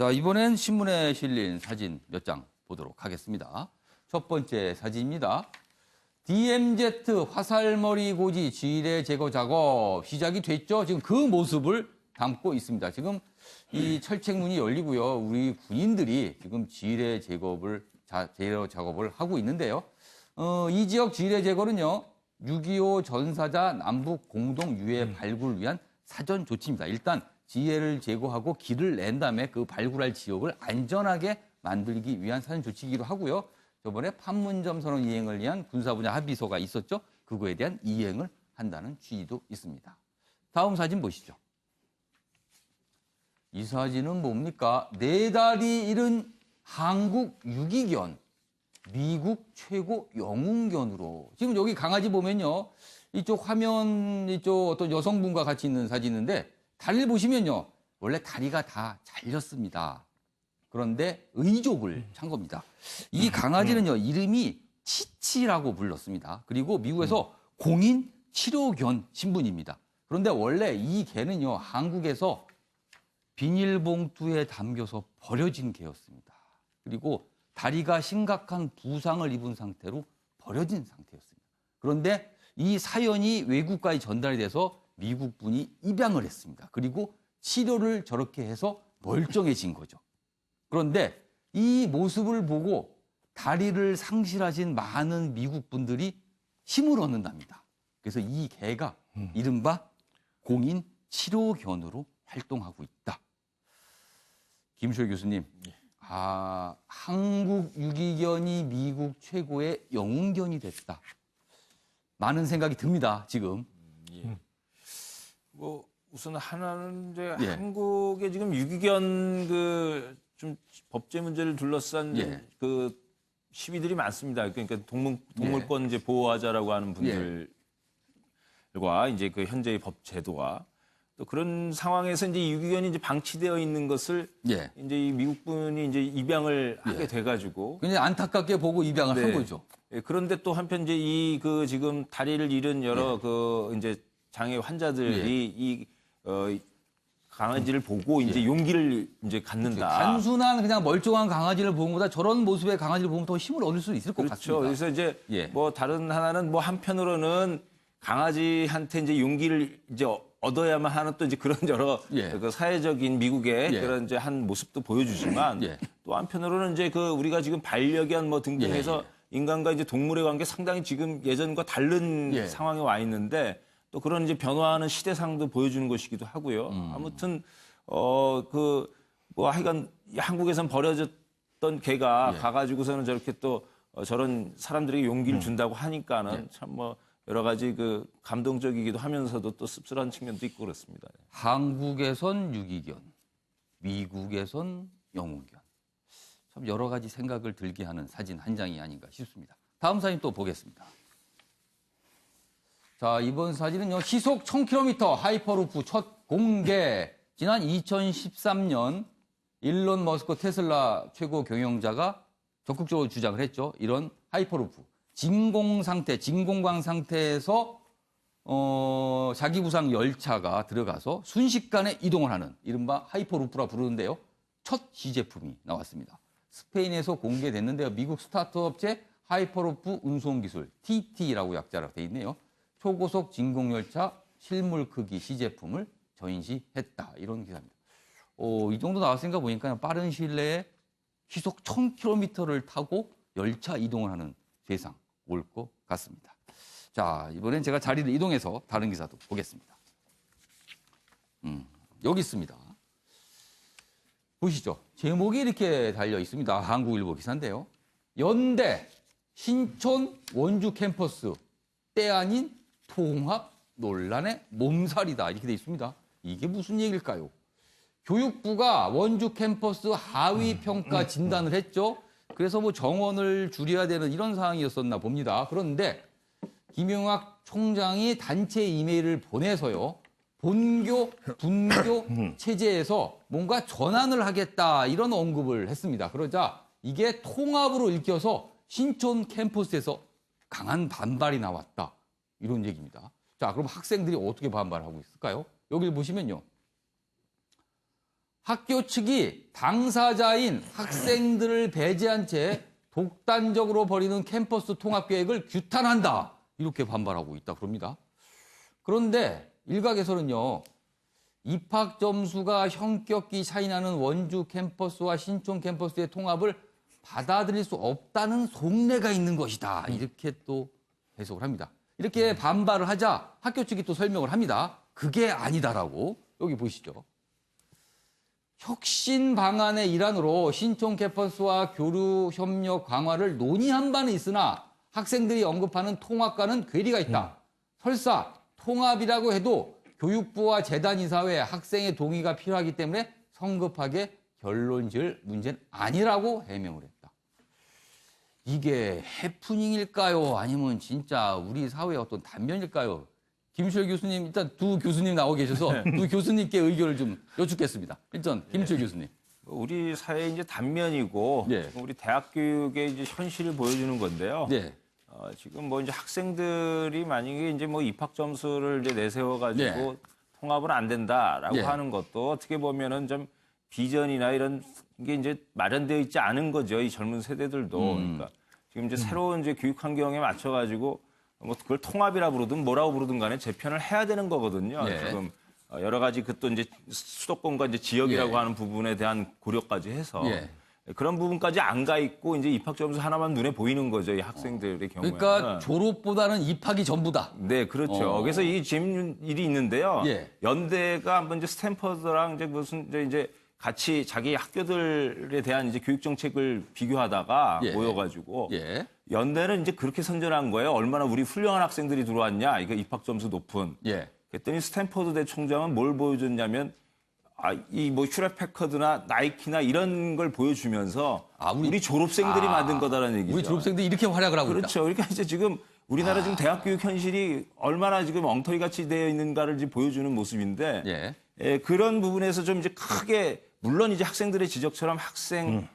자, 이번엔 신문에 실린 사진 몇 장 보도록 하겠습니다. 첫 번째 사진입니다. DMZ 화살머리 고지 지뢰 제거 작업 시작이 됐죠. 지금 그 모습을 담고 있습니다. 지금 이 철책문이 열리고요. 우리 군인들이 지금 지뢰 제거 작업을 하고 있는데요. 이 지역 지뢰 제거는요. 6.25 전사자 남북 공동 유해 발굴을 위한 사전 조치입니다. 일단 지뢰를 제거하고 길을 낸 다음에 그 발굴할 지역을 안전하게 만들기 위한 사전 조치이기도 하고요. 저번에 판문점 선언 이행을 위한 군사 분야 합의서가 있었죠. 그거에 대한 이행을 한다는 취지도 있습니다. 다음 사진 보시죠. 이 사진은 뭡니까? 4달이 잃은 한국 유기견, 미국 최고 영웅견으로. 지금 여기 강아지 보면요. 이쪽 화면 이쪽 어떤 여성분과 같이 있는 사진인데 다리를 보시면요. 원래 다리가 다 잘렸습니다. 그런데 의족을 찬 겁니다. 이 강아지는요. 이름이 치치라고 불렀습니다. 그리고 미국에서 공인 치료견 신분입니다. 그런데 원래 이 개는요. 한국에서 비닐봉투에 담겨서 버려진 개였습니다. 그리고 다리가 심각한 부상을 입은 상태로 버려진 상태였습니다. 그런데 이 사연이 외국까지 전달이 돼서 미국 분이 입양을 했습니다. 그리고 치료를 저렇게 해서 멀쩡해진 거죠. 그런데 이 모습을 보고 다리를 상실하신 많은 미국 분들이 힘을 얻는답니다. 그래서 이 개가 이른바 공인 치료견으로 활동하고 있다. 김수열 교수님, 한국 유기견이 미국 최고의 영웅견이 됐다. 많은 생각이 듭니다, 지금. 뭐 우선 하나는 이제 한국의 지금 유기견 좀 법제 문제를 둘러싼 그 시비들이 많습니다. 그러니까 동물권 이제 보호하자라고 하는 분들과 이제 그 현재의 법 제도와 또 그런 상황에서 이제 유기견이 이제 방치되어 있는 것을 이제 이 미국 분이 이제 입양을 하게 돼가지고 그냥 안타깝게 보고 입양을 한 거죠. 그런데 또 한편 이제 이 그 지금 다리를 잃은 여러 그 이제 장애 환자들이 강아지를 보고 이제 용기를 이제 갖는다. 단순한 그냥 멀쩡한 강아지를 보는 것보다 저런 모습의 강아지를 보면 더 힘을 얻을 수 있을 것 같습니다. 그래서 이제 뭐 다른 하나는 뭐 한편으로는 강아지한테 이제 용기를 이제 얻어야만 하는 또 이제 그런 여러 그 사회적인 미국의 그런 이제 한 모습도 보여주지만 또 한편으로는 이제 그 우리가 지금 반려견 뭐 등등 해서 인간과 이제 동물의 관계 상당히 지금 예전과 다른 상황에 와 있는데 또 그런 이제 변화하는 시대상도 보여주는 것이기도 하고요. 아무튼 뭐 하여간 한국에선 버려졌던 개가 가가지고서는 저렇게 또 저런 사람들에게 용기를 준다고 하니까는 참 뭐 여러 가지 그 감동적이기도 하면서도 또 씁쓸한 측면도 있고 그렇습니다. 한국에선 유기견, 미국에선 영웅견. 참 여러 가지 생각을 들게 하는 사진 한 장이 아닌가 싶습니다. 다음 사진 또 보겠습니다. 자, 이번 사진은요. 시속 1000km 하이퍼루프 첫 공개. 지난 2013년 일론 머스크 테슬라 최고 경영자가 적극적으로 주장을 했죠. 이런 하이퍼루프. 진공광 상태에서 자기 부상 열차가 들어가서 순식간에 이동을 하는 이른바 하이퍼루프라 부르는데요. 첫 시제품이 나왔습니다. 스페인에서 공개됐는데요. 미국 스타트업 업체 하이퍼루프 운송기술 TT라고 약자로 돼 있네요. 초고속 진공열차 실물 크기 시제품을 전시했다. 이런 기사입니다. 이 정도 나왔으니까 보니까 빠른 시일 내에 시속 1000km를 타고 열차 이동을 하는 세상 올 것 같습니다. 자, 이번엔 제가 자리를 이동해서 다른 기사도 보겠습니다. 여기 있습니다. 보시죠. 제목이 이렇게 달려 있습니다. 한국일보 기사인데요. 연대 신촌 원주 캠퍼스 때 아닌 통합 논란의 몸살이다. 이렇게 돼 있습니다. 이게 무슨 얘기일까요? 교육부가 원주 캠퍼스 하위 평가 진단을 했죠. 그래서 뭐 정원을 줄여야 되는 이런 상황이었었나 봅니다. 그런데 김용학 총장이 단체 이메일을 보내서요. 본교, 분교 체제에서 뭔가 전환을 하겠다 이런 언급을 했습니다. 그러자 이게 통합으로 읽혀서 신촌 캠퍼스에서 강한 반발이 나왔다. 이런 얘기입니다. 자, 그럼 학생들이 어떻게 반발하고 있을까요? 여기를 보시면요. 학교 측이 당사자인 학생들을 배제한 채 독단적으로 벌이는 캠퍼스 통합 계획을 규탄한다. 이렇게 반발하고 있다 그럽니다. 그런데 일각에서는요. 입학 점수가 현격히 차이나는 원주 캠퍼스와 신촌 캠퍼스의 통합을 받아들일 수 없다는 속내가 있는 것이다. 이렇게 또 해석을 합니다. 이렇게 반발을 하자 학교 측이 또 설명을 합니다. 그게 아니다라고. 여기 보시죠. 혁신 방안의 일환으로 신촌 캠퍼스와 교류 협력 강화를 논의한 바는 있으나 학생들이 언급하는 통합과는 괴리가 있다. 설사 통합이라고 해도 교육부와 재단이사회 학생의 동의가 필요하기 때문에 성급하게 결론 지을 문제는 아니라고 해명을 했다. 이게 해프닝일까요? 아니면 진짜 우리 사회의 어떤 단면일까요? 김수열 교수님, 일단 두 교수님 나오고 계셔서 두 교수님께 의견을 좀 여쭙겠습니다. 일단 김수열 교수님. 우리 사회의 이제 단면이고 예. 우리 대학 교육의 이제 현실을 보여주는 건데요. 네. 지금 뭐 이제 학생들이 만약에 이제 뭐 입학 점수를 이제 내세워가지고 네. 통합은 안 된다라고 네. 하는 것도 어떻게 보면은 좀 비전이나 이런 게 이제 마련되어 있지 않은 거죠. 이 젊은 세대들도. 그러니까 지금 이제 새로운 이제 교육 환경에 맞춰가지고 뭐 그걸 통합이라 부르든 뭐라고 부르든 간에 재편을 해야 되는 거거든요. 네. 지금 여러 가지 그 또 이제 수도권과 이제 지역이라고 예. 하는 부분에 대한 고려까지 해서 예. 그런 부분까지 안 가 있고 이제 입학 점수 하나만 눈에 보이는 거죠. 이 학생들의 경우에는. 그러니까 졸업보다는 입학이 전부다. 네, 그렇죠. 그래서 이 재밌는 일이 있는데요. 예. 연대가 한번 이제 스탠퍼드랑 이제 무슨 이제 같이 자기 학교들에 대한 이제 교육 정책을 비교하다가 예. 모여가지고 예. 연대는 이제 그렇게 선전한 거예요. 얼마나 우리 훌륭한 학생들이 들어왔냐. 이거 입학 점수 높은. 예. 그랬더니 스탠퍼드 대 총장은 뭘 보여줬냐면 이 뭐 휴렛패커드나 나이키나 이런 걸 보여주면서 우리 졸업생들이 만든 거다라는 얘기죠. 우리 졸업생들이 이렇게 활약을 하고 있다. 그렇죠. 그러니까 이제 지금 우리나라 지금 대학 교육 현실이 얼마나 지금 엉터리 같이 되어 있는가를 이제 보여주는 모습인데 예. 그런 부분에서 좀 이제 크게 물론 이제 학생들의 지적처럼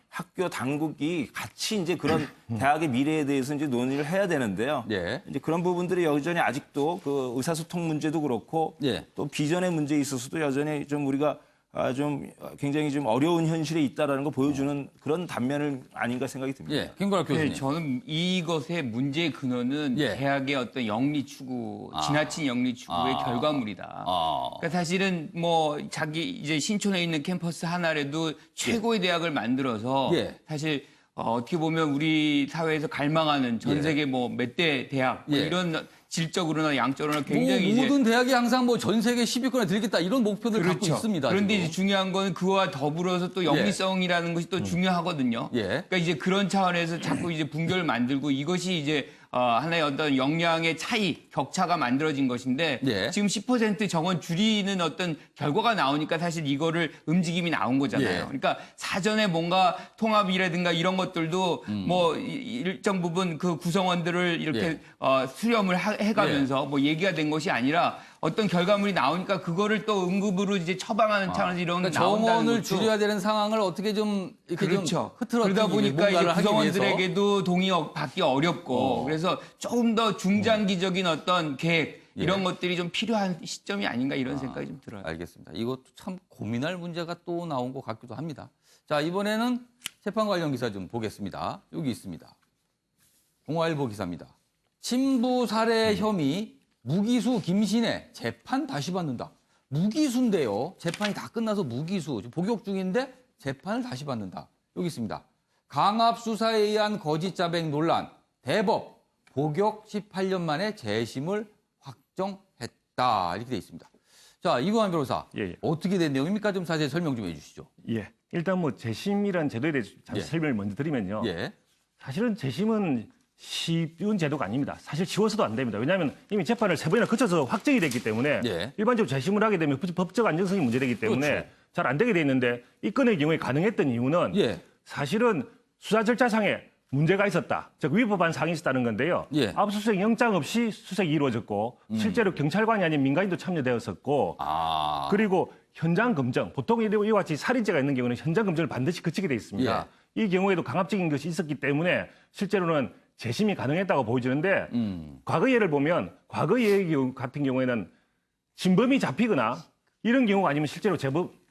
학교 당국이 같이 이제 그런 대학의 미래에 대해서 이제 논의를 해야 되는데요. 예. 이제 그런 부분들이 여전히 아직도 그 의사소통 문제도 그렇고 예. 또 비전의 문제에 있어서도 여전히 좀 우리가 좀 굉장히 좀 어려운 현실에 있다라는 거 보여주는 그런 단면을 아닌가 생각이 듭니다. 예. 김건학 교수님. 네, 저는 이것의 문제의 근원은 예. 대학의 어떤 영리 추구, 지나친 영리 추구의 결과물이다. 그러니까 사실은 뭐 자기 이제 신촌에 있는 캠퍼스 하나라도 최고의 대학을 만들어서 예. 사실 어떻게 보면 우리 사회에서 갈망하는 전 세계 뭐 몇 대 대학 뭐 예. 이런 질적으로나 양적으로나 굉장히 뭐 이제 모든 대학이 항상 뭐 전 세계 10위권에 들겠다 이런 목표들을 갖고 있습니다. 그런데 지금. 이제 중요한 건 그와 더불어서 또 영리성이라는 것이 또 중요하거든요. 예. 그러니까 이제 그런 차원에서 자꾸 이제 분결을 만들고 이것이 이제 하나의 어떤 역량의 차이, 격차가 만들어진 것인데 예. 지금 10% 정원 줄이는 어떤 결과가 나오니까 사실 이거를 움직임이 나온 거잖아요. 예. 그러니까 사전에 뭔가 통합이라든가 이런 것들도 뭐 일정 부분 그 구성원들을 이렇게 예. 수렴을 해가면서 뭐 얘기가 된 것이 아니라 어떤 결과물이 나오니까 그거를 또 응급으로 이제 처방하는 차원에서 이런 게 그러니까 나온다는 정원을 것도 줄여야 되는 상황을 어떻게 좀 이렇게 그렇죠. 좀 흐트러뜨리기 그러다 보니까 이제 뭔가를 하기 위해서. 구성원들에게도 동의 받기 어렵고 그래서 조금 더 중장기적인 어떤 계획 이런 것들이 좀 필요한 시점이 아닌가 이런 생각이 좀 들어요. 알겠습니다. 이것도 참 고민할 문제가 또 나온 것 같기도 합니다. 자, 이번에는 재판 관련 기사 좀 보겠습니다. 여기 있습니다. 동아일보 기사입니다. 친부 살해 혐의 무기수 김신혜 재판 다시 받는다. 무기수인데요. 재판이 다 끝나서 무기수. 지금 복역 중인데 재판을 다시 받는다. 여기 있습니다. 강압 수사에 의한 거짓 자백 논란. 대법 복역 18년 만에 재심을 확정했다. 이렇게 돼 있습니다. 자, 이광환 변호사. 예. 어떻게 된 내용입니까? 좀 자세히 설명 좀 해주시죠. 예. 일단 뭐 재심이라는 제도에 대해서 잠시 예. 설명을 먼저 드리면요. 예. 사실은 재심은 쉬운 제도가 아닙니다. 사실 쉬워서도 안 됩니다. 왜냐하면 이미 재판을 3번이나 거쳐서 확정이 됐기 때문에 예. 일반적으로 재심을 하게 되면 법적 안정성이 문제되기 때문에 그렇죠. 잘 안 되게 돼 있는데 이 건의 경우에 가능했던 이유는 예. 사실은 수사 절차상에 문제가 있었다. 즉 위법한 사항이 있었다는 건데요. 예. 압수수색 영장 없이 수색이 이루어졌고 실제로 경찰관이 아닌 민간인도 참여되었었고 아. 그리고 현장 검증, 보통 이와 같이 살인죄가 있는 경우는 현장 검증을 반드시 거치게 돼 있습니다. 이 경우에도 강압적인 것이 있었기 때문에 실제로는 재심이 가능했다고 보여지는데 과거 예를 보면 과거 예 같은 경우에는 진범이 잡히거나 이런 경우가 아니면 실제로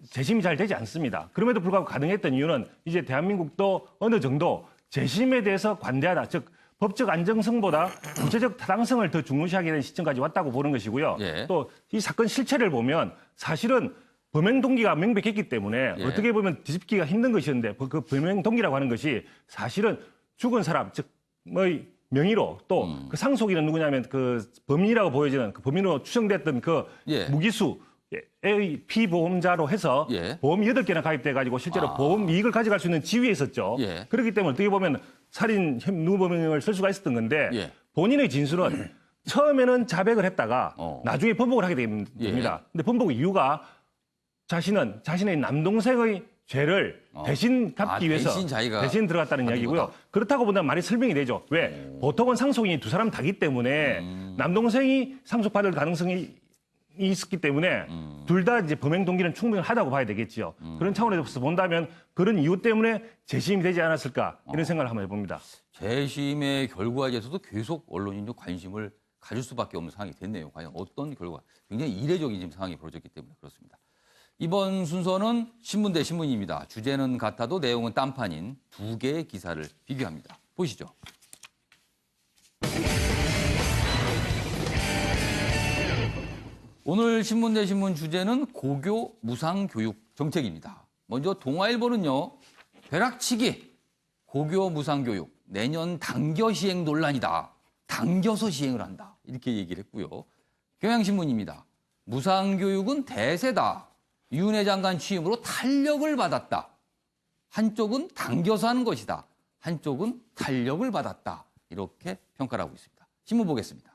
재심이 잘 되지 않습니다. 그럼에도 불구하고 가능했던 이유는 이제 대한민국도 어느 정도 재심에 대해서 관대하다. 즉 법적 안정성보다 구체적 타당성을 더 중요시하게 된 시점까지 왔다고 보는 것이고요. 예. 또 이 사건 실체를 보면 사실은 범행 동기가 명백했기 때문에 예. 어떻게 보면 뒤집기가 힘든 것이었는데 그 범행 동기라고 하는 것이 사실은 죽은 사람, 즉 뭐 명의로 또 그 상속인은 누구냐면 그 범인이라고 보여지는 그 범인으로 추정됐던 그 예. 무기수의 피보험자로 해서 예. 보험이 8개나 가입돼 가지고 실제로 보험 이익을 가져갈 수 있는 지위에 있었죠. 예. 그렇기 때문에 어떻게 보면 살인 누범행을 쓸 수가 있었던 건데 예. 본인의 진술은 처음에는 자백을 했다가 나중에 번복을 하게 됩니다. 예. 근데 번복 이유가 자신의 남동생의 죄를 대신 갚기 위해서 대신 자기가 대신 들어갔다는 받은 이야기고요. 거다. 그렇다고 보면 말이 설명이 되죠. 왜? 보통은 상속인이 두 사람 다기 때문에 남동생이 상속받을 가능성이 있었기 때문에 둘 다 이제 범행 동기는 충분하다고 봐야 되겠지요. 그런 차원에서 본다면 그런 이유 때문에 재심이 되지 않았을까 이런 생각을 한번 해봅니다. 재심의 결과에 대해서도 계속 언론이 좀 관심을 가질 수밖에 없는 상황이 됐네요. 과연 어떤 결과? 굉장히 이례적인 지금 상황이 벌어졌기 때문에 그렇습니다. 이번 순서는 신문 대 신문입니다. 주제는 같아도 내용은 딴판인 두 개의 기사를 비교합니다. 보시죠. 오늘 신문 대 신문 주제는 고교 무상교육 정책입니다. 먼저 동아일보는요. 벼락치기 고교 무상교육 내년 당겨 시행 논란이다. 당겨서 시행을 한다. 이렇게 얘기를 했고요. 경향신문입니다. 무상교육은 대세다. 윤회 장관 취임으로 탄력을 받았다. 한쪽은 당겨서 하는 것이다. 한쪽은 탄력을 받았다. 이렇게 평가를 하고 있습니다. 신문 보겠습니다.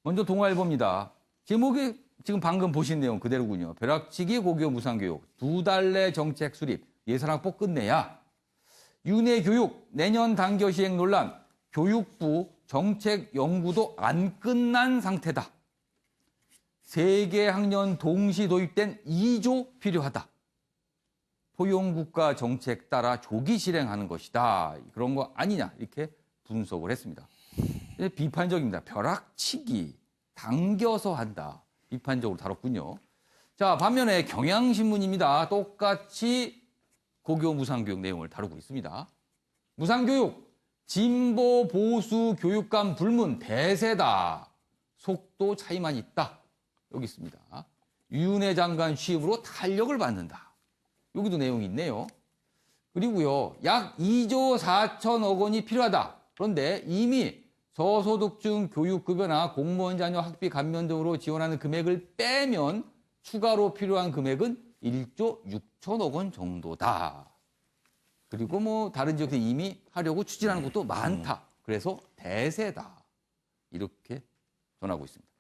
먼저 동아일보입니다. 제목이 지금 방금 보신 내용 그대로군요. 벼락치기 고교 무상교육 2달 내 정책 수립 예산확보 끝내야. 윤회 교육 내년 당겨 시행 논란 교육부 정책 연구도 안 끝난 상태다. 3개 학년 동시 도입된 2조 필요하다. 포용국가 정책 따라 조기 실행하는 것이다. 그런 거 아니냐 이렇게 분석을 했습니다. 비판적입니다. 벼락치기, 당겨서 한다. 비판적으로 다뤘군요. 자, 반면에 경향신문입니다. 똑같이 고교 무상교육 내용을 다루고 있습니다. 무상교육, 진보 보수 교육 간 불문 대세다. 속도 차이만 있다. 여기 있습니다. 윤회 장관 취임으로 탄력을 받는다. 여기도 내용이 있네요. 그리고요, 약 2조 4천억 원이 필요하다. 그런데 이미 저소득층 교육급여나 공무원 자녀 학비 감면 등으로 지원하는 금액을 빼면 추가로 필요한 금액은 1조 6천억 원 정도다. 그리고 뭐 다른 지역에 이미 하려고 추진하는 것도 많다. 그래서 대세다. 이렇게 전하고 있습니다.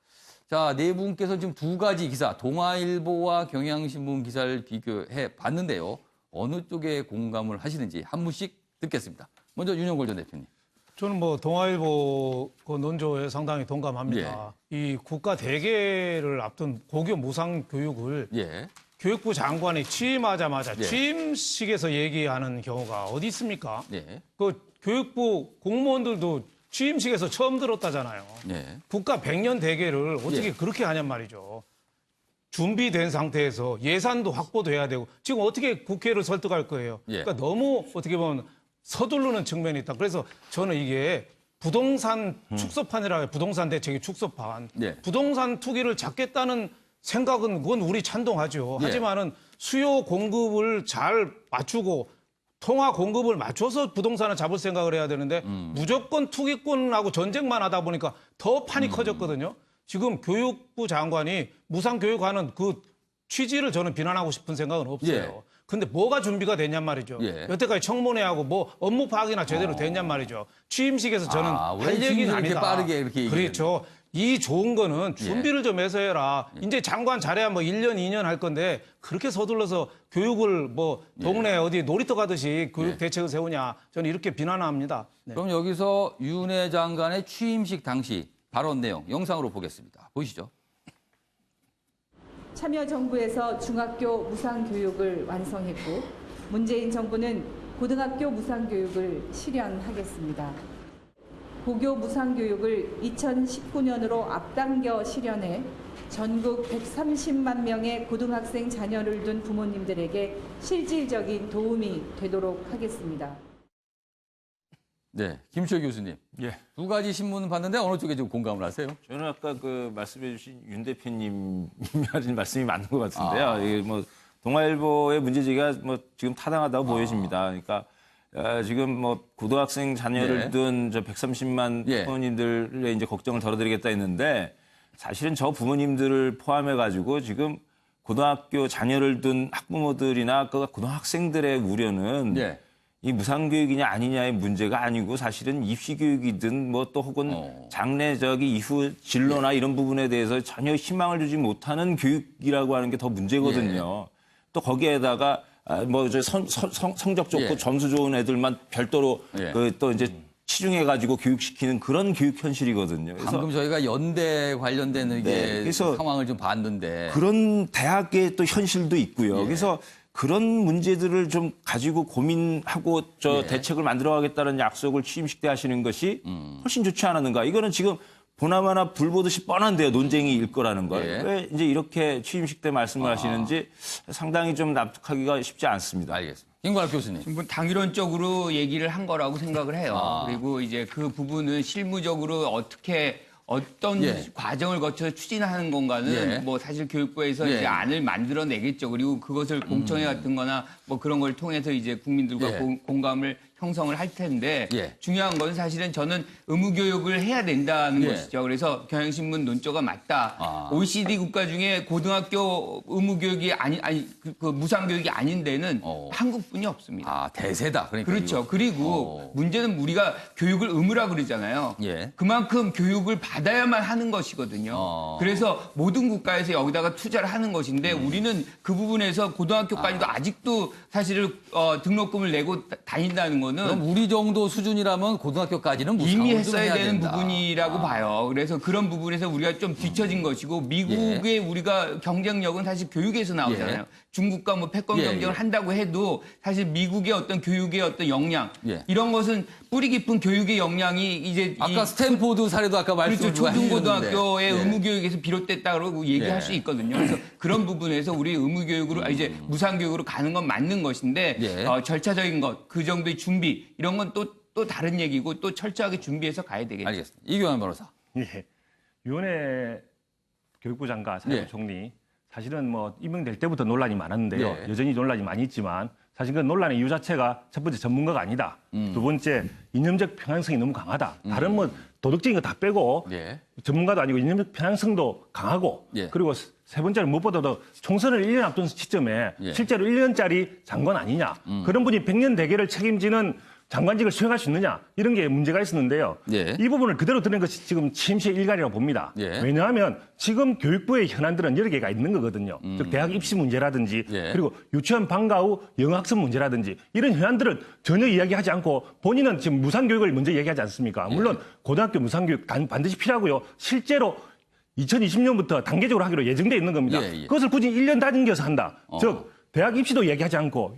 자, 네 분께서 지금 두 가지 기사, 동아일보와 경향신문 기사를 비교해 봤는데요. 어느 쪽에 공감을 하시는지 한 분씩 듣겠습니다. 먼저 윤영걸 전 대표님. 저는 뭐 동아일보 그 논조에 상당히 동감합니다. 이 국가 대계를 앞둔 고교 무상 교육을 예. 교육부 장관이 취임하자마자 취임식에서 얘기하는 경우가 어디 있습니까? 예. 그 교육부 공무원들도 취임식에서 처음 들었다잖아요. 예. 국가 100년 대계를 어떻게 예. 그렇게 하냔 말이죠. 준비된 상태에서 예산도 확보도 해야 되고 지금 어떻게 국회를 설득할 거예요. 예. 그러니까 너무 어떻게 보면 서두르는 측면이 있다. 그래서 저는 이게 부동산 축소판이라 부동산 대책의 축소판. 예. 부동산 투기를 잡겠다는 생각은 그건 우리 찬동하죠. 예. 하지만은 수요 공급을 잘 맞추고 통화 공급을 맞춰서 부동산을 잡을 생각을 해야 되는데 무조건 투기꾼하고 전쟁만 하다 보니까 더 판이 커졌거든요. 지금 교육부 장관이 무상교육하는 그 취지를 저는 비난하고 싶은 생각은 없어요. 예. 근데 뭐가 준비가 됐냔 말이죠. 예. 여태까지 청문회하고 뭐 업무 파악이나 제대로 됐냔 말이죠. 취임식에서 저는 왜 할 취임식을 얘기는 이렇게 아니다. 빠르게 이렇게 얘기를 그렇죠. 이 좋은 거는 준비를 좀 해서 해라. 이제 장관 잘해야 뭐 1년, 2년 할 건데 그렇게 서둘러서 교육을 뭐 동네 어디 놀이터 가듯이 교육 대책을 세우냐. 저는 이렇게 비난합니다. 네. 그럼 여기서 윤회 장관의 취임식 당시 발언 내용 영상으로 보겠습니다. 보시죠. 참여정부에서 중학교 무상교육을 완성했고 문재인 정부는 고등학교 무상교육을 실현하겠습니다. 고교 무상교육을 2019년으로 앞당겨 실현해 전국 130만 명의 고등학생 자녀를 둔 부모님들에게 실질적인 도움이 되도록 하겠습니다. 네, 김철 교수님. 예. 두 가지 신문 봤는데 어느 쪽에 좀 공감을 하세요? 저는 아까 그 말씀해주신 윤 대표님이 하신 말씀이 맞는 것 같은데요. 이게 뭐 동아일보의 문제제기가 뭐 지금 타당하다고 보여집니다. 그러니까 지금 뭐 고등학생 자녀를 예. 둔 저 130만 예. 부모님들의 이제 걱정을 덜어드리겠다 했는데 사실은 저 부모님들을 포함해가지고 지금 고등학교 자녀를 둔 학부모들이나 그 고등학생들의 우려는 예. 이 무상교육이냐 아니냐의 문제가 아니고 사실은 입시교육이든 뭐 또 혹은 장래적인 이후 진로나 이런 부분에 대해서 전혀 희망을 주지 못하는 교육이라고 하는 게 더 문제거든요. 또 거기에다가 뭐 성적 좋고 예. 점수 좋은 애들만 별도로 예. 또 이제 치중해가지고 교육시키는 그런 교육 현실이거든요. 그래서 방금 저희가 연대 관련된 이게 네, 그래서 상황을 좀 봤는데 그런 대학의 또 현실도 있고요. 예. 그래서 그런 문제들을 좀 가지고 고민하고 예. 대책을 만들어가겠다는 약속을 취임식 때 하시는 것이 훨씬 좋지 않았는가. 이거는 지금 보나마나 불 보듯이 뻔한데요. 논쟁이일 거라는 걸. 예. 왜 이제 이렇게 취임식 때 말씀을 하시는지 상당히 좀 납득하기가 쉽지 않습니다. 알겠습니다. 김관학 교수님. 뭐 당위론적으로 얘기를 한 거라고 생각을 해요. 그리고 이제 그 부분은 실무적으로 어떤 예. 과정을 거쳐서 추진하는 건가는 예. 뭐 사실 교육부에서 예. 이제 안을 만들어내겠죠. 그리고 그것을 공청회 같은 거나 뭐 그런 걸 통해서 이제 국민들과 예. 공감을 형성을 할 텐데 예. 중요한 건 사실은 저는 의무교육을 해야 된다는 예. 것이죠. 그래서 경향신문 논조가 맞다. OECD 국가 중에 고등학교 의무교육이 그 무상교육이 아닌 데는 한국뿐이 없습니다. 대세다. 그러니까 그렇죠. 이거. 그리고 문제는 우리가 교육을 의무라 그러잖아요. 예. 그만큼 교육을 받아야만 하는 것이거든요. 그래서 모든 국가에서 여기다가 투자를 하는 것인데 우리는 그 부분에서 고등학교까지도 아직도 사실은 등록금을 내고 다닌다는 거는 그럼 우리 정도 수준이라면 고등학교까지는 무상으로 이미 좀 했어야 해야 되는 된다. 부분이라고 봐요. 그래서 그런 부분에서 우리가 좀 뒤처진 것이고 미국의 우리가 경쟁력은 사실 교육에서 나오잖아요. 예. 중국과 뭐 패권 예, 경쟁을 예. 한다고 해도 사실 미국의 어떤 교육의 어떤 역량 예. 이런 것은 뿌리 깊은 교육의 역량이 이제 아까 스탠포드 사례도 아까 그렇죠. 말씀 초중고등학교의 예. 의무교육에서 비롯됐다고 얘기할 예. 수 있거든요. 그래서 그런 부분에서 우리 의무교육으로 이제 무상교육으로 가는 건 맞는 것인데 예. 절차적인 것, 그 정도의 준비 이런 건 또 다른 얘기고 또 철저하게 준비해서 가야 되겠죠. 알겠습니다. 이교환 변호사. 예. 유은혜 교육부 장관, 사회부 예. 총리 사실은 뭐 임명될 때부터 논란이 많았는데요. 예. 여전히 논란이 많이 있지만 사실 그 논란의 이유 자체가 첫 번째 전문가가 아니다. 두 번째 이념적 편향성이 너무 강하다. 다른 뭐 도덕적인 거 다 빼고 예. 전문가도 아니고 이념적 편향성도 강하고 예. 그리고 세 번째는 무엇보다도 총선을 1년 앞둔 시점에 예. 실제로 1년짜리 장관 아니냐. 그런 분이 100년 대계를 책임지는 장관직을 수행할 수 있느냐 이런 게 문제가 있었는데요. 예. 이 부분을 그대로 드는 것이 지금 취임식 일관이라고 봅니다. 예. 왜냐하면 지금 교육부의 현안들은 여러 개가 있는 거거든요. 즉 대학 입시 문제라든지 예. 그리고 유치원 방과 후 영어학습 문제라든지 이런 현안들을 전혀 이야기하지 않고 본인은 지금 무상교육을 먼저 얘기하지 않습니까? 물론 고등학교 무상교육 반드시 필요하고요. 실제로 2020년부터 단계적으로 하기로 예정돼 있는 겁니다. 예, 예. 그것을 굳이 1년 당겨서 한다. 즉 대학 입시도 얘기하지 않고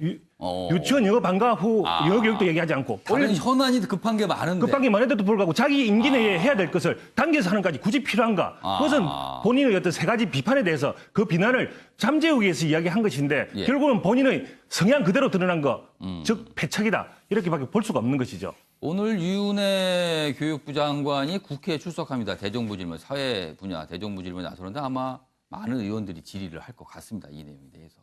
유치원 영어 방과 후 영어 교육도 얘기하지 않고 다른 현안이 급한 게 많은데. 급한 게 많은데도 불구하고 자기 임기 내에 해야 될 것을 단계에서 하는 까지 굳이 필요한가? 그것은 본인의 어떤 세 가지 비판에 대해서 그 비난을 잠재우기 위해서 이야기한 것인데 예. 결국은 본인의 성향 그대로 드러난 거, 즉 패착이다. 이렇게밖에 볼 수가 없는 것이죠. 오늘 유은혜 교육부 장관이 국회에 출석합니다. 대정부 질문, 사회 분야 대정부 질문에 나서는데 아마 많은 의원들이 질의를 할 것 같습니다. 이 내용에 대해서.